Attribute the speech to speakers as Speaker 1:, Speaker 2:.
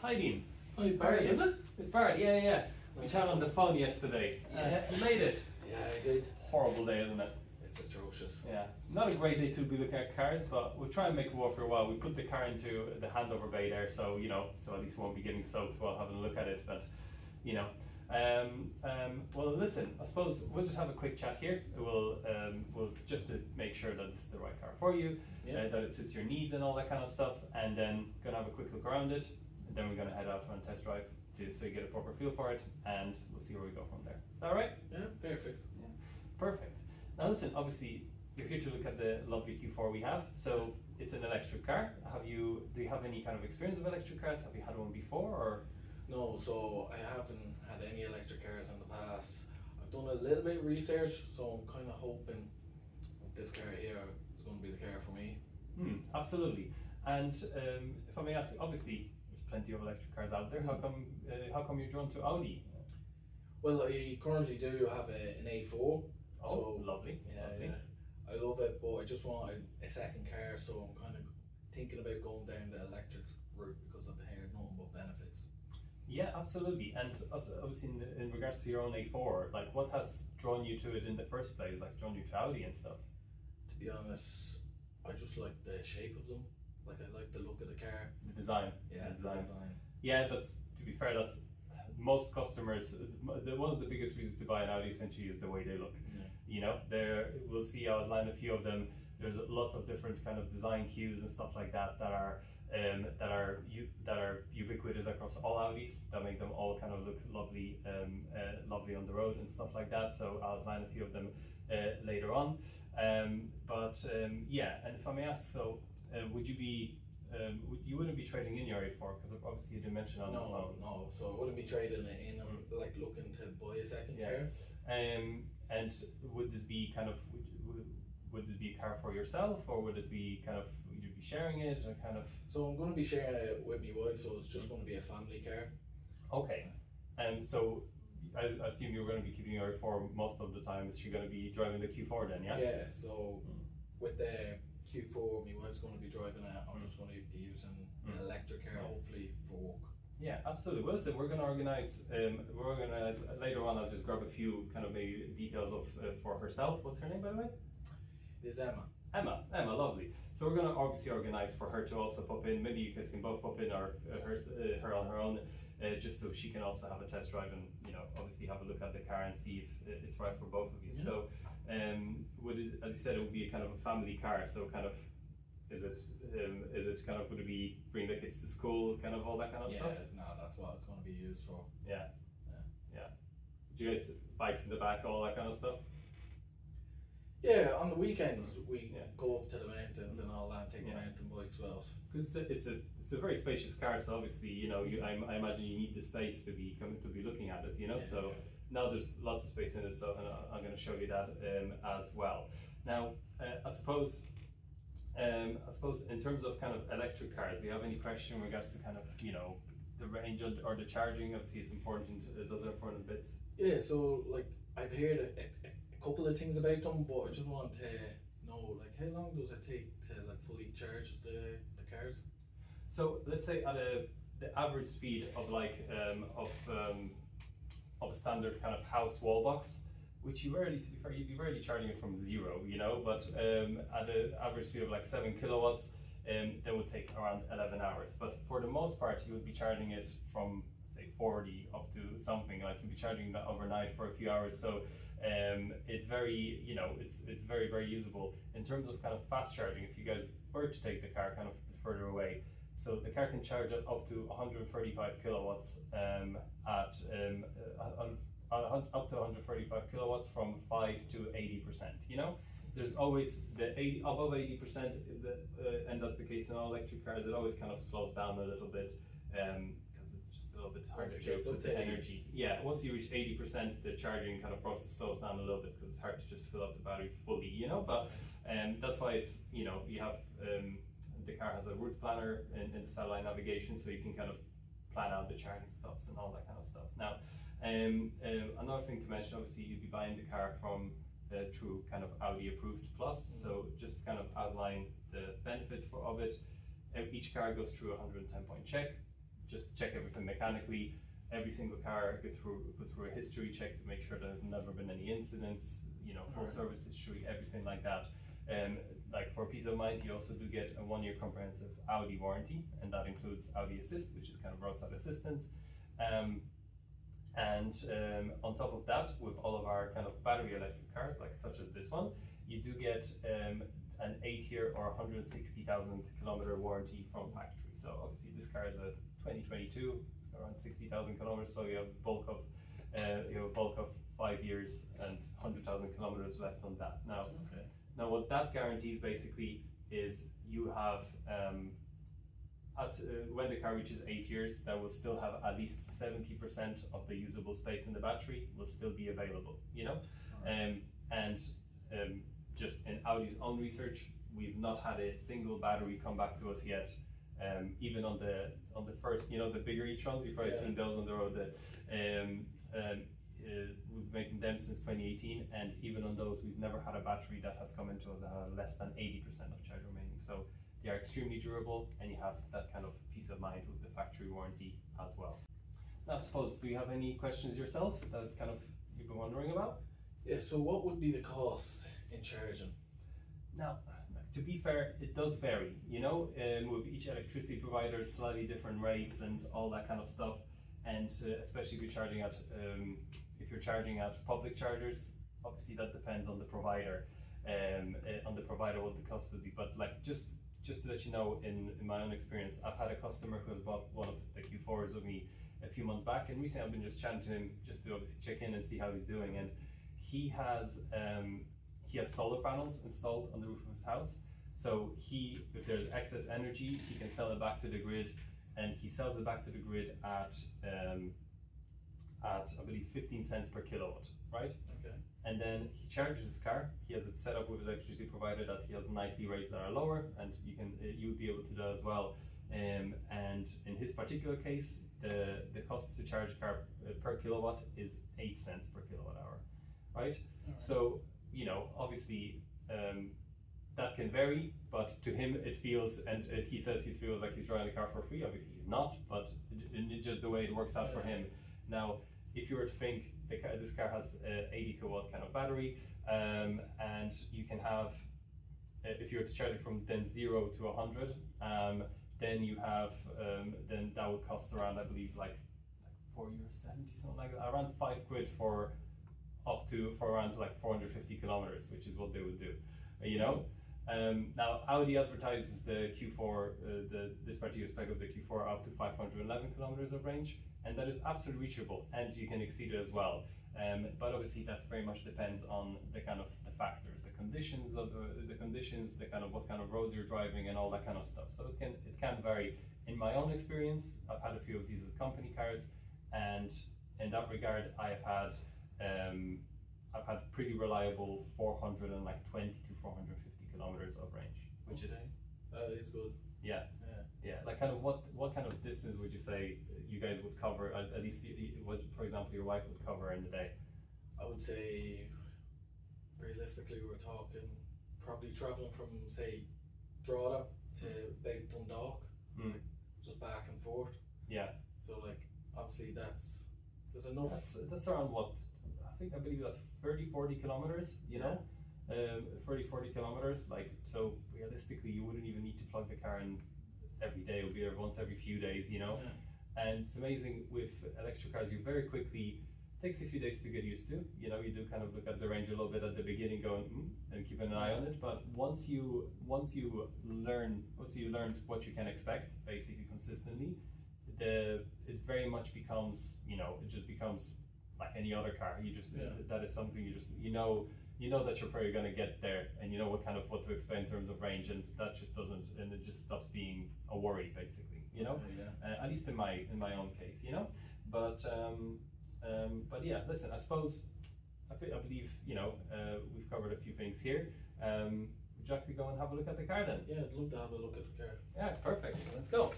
Speaker 1: Hi Dean.
Speaker 2: Hi, Barry, is it?
Speaker 1: It's Barry, yeah. We chatted on the phone yesterday.
Speaker 2: Yeah.
Speaker 1: You made it.
Speaker 2: Yeah, I did.
Speaker 1: Horrible day, isn't it?
Speaker 2: It's atrocious.
Speaker 1: Yeah. Not a great day to be looking at cars, but we'll try and make it work for a while. We put the car into the handover bay there, so so at least we won't be getting soaked while having a look at it. But you know, well, listen. I suppose we'll just have a quick chat here. We'll just to make sure that this is the right car for you,
Speaker 2: Yeah.
Speaker 1: that it suits your needs and all that kind of stuff, and then gonna have a quick look around it, and then we're gonna head out on a test drive so you get a proper feel for it, and we'll see where we go from there. Is that right?
Speaker 2: Yeah, perfect.
Speaker 1: Yeah, perfect. Now listen, obviously you're here to look at the lovely Q4 we have. So it's an electric car. Do you have any kind of experience with electric cars? Have you had one before, or?
Speaker 2: No, so I haven't had any electric cars in the past. I've done a little bit of research, so I'm kind of hoping this car here is going to be the car for me.
Speaker 1: Absolutely. And if I may ask, obviously there's plenty of electric cars out there. How come you're drawn to Audi?
Speaker 2: Well, I currently do have an A4.
Speaker 1: Oh,
Speaker 2: so,
Speaker 1: lovely.
Speaker 2: Yeah. I love it, but I just want a second car, so I'm kind of thinking about going down the electric route because I've heard nothing but benefits.
Speaker 1: Yeah, absolutely. And obviously in regards to your own A4, like what has drawn you to it in the first place, like drawn you to Audi and stuff?
Speaker 2: To be honest, I just like the shape of them. Like, I like the look of the car.
Speaker 1: The design.
Speaker 2: Yeah,
Speaker 1: the
Speaker 2: design.
Speaker 1: Yeah, to be fair, that's most customers, one of the biggest reasons to buy an Audi essentially is the way they look.
Speaker 2: Yeah.
Speaker 1: You know, we'll see, I'll outline a few of them. There's lots of different kind of design cues and stuff like that that are ubiquitous across all Audis, that make them all kind of look lovely, lovely on the road and stuff like that. So I'll outline a few of them later on. Yeah, and if I may ask, so would you be you wouldn't be trading in your A4 because obviously you didn't mention on the phone.
Speaker 2: No. So I wouldn't be trading it in. I'm like looking to buy a second car.
Speaker 1: And would this be kind of would this be a car for yourself, or would you be sharing it, or kind of?
Speaker 2: So I'm going to be sharing it with my wife. So it's just going to be a family car.
Speaker 1: Okay. So I assume you're going to be keeping your A4 most of the time. Is she going to be driving the Q4 then? Yeah.
Speaker 2: Yeah. So with the Q4, my wife's going to be driving it. I'm just going to be using an electric car, hopefully for work. Yeah,
Speaker 1: absolutely. Well, listen, we're going to organize. Later on. I'll just grab a few kind of maybe details of for herself. What's her name, by the way?
Speaker 2: It's Emma.
Speaker 1: Emma, lovely. So we're going to obviously organize for her to also pop in. Maybe you guys can both pop in, or her on her own, just so she can also have a test drive and obviously have a look at the car and see if it's right for both of you. Yeah. So, would it, as you said, it would be a kind of a family car. So, kind of, is it kind of, would it be bring the kids to school, kind of all that kind of stuff?
Speaker 2: Yeah, no, that's what it's going to be used for.
Speaker 1: Yeah. Do you guys bikes in the back, all that kind of stuff?
Speaker 2: Yeah, on the weekends we go up to the mountains and all that, take the mountain bikes with us.
Speaker 1: Because it's a very spacious car, so obviously I imagine you need the space to be looking at it, So now there's lots of space in it, so I'm going to show you that as well. Now I suppose in terms of kind of electric cars, do you have any question in regards to kind of the range or the charging? Obviously it's important. Those are important bits.
Speaker 2: Yeah, so like I've heard a couple of things about them, but I just want to know, like, how long does it take to like fully charge the cars?
Speaker 1: So let's say at the average speed of like of a standard kind of house wall box, which you'd be rarely charging it from zero, but at an average speed of like 7 kilowatts, that would take around 11 hours. But for the most part, you would be charging it from say 40 up to something, like you'd be charging that overnight for a few hours. So it's very, it's very, very usable. In terms of kind of fast charging, if you guys were to take the car kind of further away, so the car can charge at up to 135 kilowatts up to 135 kilowatts from 5 to 80%. There's always above 80%, and that's the case in all electric cars. It always kind of slows down a little bit because it's just a little bit harder to get the energy. Yeah, once you reach 80%, the charging kind of process slows down a little bit because it's hard to just fill up the battery fully. But that's why it's you have the car has a route planner in the satellite navigation, so you can kind of plan out the charging stops and all that kind of stuff. Now, another thing to mention, obviously, you'd be buying the car from through kind of Audi Approved Plus. So just kind of outline the benefits of it. Each car goes through a 110-point check. just check everything mechanically. Every single car gets put through a history check to make sure there's never been any incidents, you know, full service history, everything like that. Like for peace of mind, you also do get a 1-year comprehensive Audi warranty, and that includes Audi Assist, which is kind of roadside assistance. On top of that, with all of our kind of battery electric cars, like such as this one, you do get an 8-year or 160,000 kilometer warranty from factory. So obviously this car is a 2022, it's got around 60,000 kilometers, so you have a bulk of 5 years and 100,000 kilometers left on that. Now what that guarantees basically is you have when the car reaches 8 years, that will still have at least 70% of the usable space in the battery will still be available, you know? Just in Audi's own research, we've not had a single battery come back to us yet. Even on the first, you know, the bigger e-trons, you've probably seen those on the road. We've been making them since 2018, and even on those, we've never had a battery that has come into us that had less than 80% of charge remaining. So they are extremely durable, and you have that kind of peace of mind with the factory warranty as well. Now, I suppose, do you have any questions yourself that kind of you've been wondering about?
Speaker 2: Yeah, so what would be the cost in charging?
Speaker 1: Now, to be fair, it does vary, you know, with each electricity provider, slightly different rates and all that kind of stuff. And especially if you're charging at public chargers, obviously that depends on the provider, what the cost would be. But like just to let you know, in my own experience, I've had a customer who has bought one of the Q4s with me a few months back, and recently I've been just chatting to him just to obviously check in and see how he's doing. And he has solar panels installed on the roof of his house. So if there's excess energy, he can sell it back to the grid, and he sells it back to the grid at I believe 15 cents per kilowatt, right? Okay. And then he charges his car. He has it set up with his electricity provider that he has nightly rates that are lower, and you would be able to do that as well. And in his particular case, the cost to charge a car per kilowatt is 8 cents per kilowatt hour, right? So, you know, obviously that can vary, but to him it feels, and he says he feels like he's driving the car for free. Obviously he's not, but just the way it works out for him. Now, if you were to think this car has an 80 kilowatt kind of battery, and you can have, if you were to charge it from then 0 to 100, then you have, then that would cost around, I believe, like €4.70, something like that, around £5 for around like 450 kilometers, which is what they would do, you know. Now Audi advertises the Q4, this particular spec of the Q4 up to 511 kilometers of range, and that is absolutely reachable, and you can exceed it as well. But obviously that very much depends on the kind of the factors, the conditions of the conditions, the kind of what kind of roads you're driving, and all that kind of stuff. So it can vary. In my own experience, I've had a few of these as company cars, and in that regard, I've had pretty reliable 420 to 450 kilometers of range, which is
Speaker 2: good.
Speaker 1: Yeah. Like kind of what kind of distance would you say you guys would cover? At least what, for example, your wife would cover in the day?
Speaker 2: I would say, realistically, we're talking probably traveling from, say, Drogheda to about Dundalk, like just back and forth. Yeah. So like obviously there's enough.
Speaker 1: That's around what I believe that's 30-40 kilometers. You know. 30-40 kilometers, like, so realistically you wouldn't even need to plug the car in every day. It would be once every few days, you know. And it's amazing with electric cars, you very quickly, takes a few days to get used to, you know. You do kind of look at the range a little bit at the beginning going and keep an eye on it, but once you learned what you can expect basically consistently, it very much becomes, you know, it just becomes like any other car. You just that is something you know that you're probably going to get there, and you know what to expect in terms of range, and that just doesn't, and it just stops being a worry basically, you know. At least in my own case, you know. But yeah, listen, I suppose I believe, you know, we've covered a few things here. Would you like to go and have a look at the car then?
Speaker 2: Yeah, I'd love to have a look at the car.
Speaker 1: Yeah, perfect. Let's go.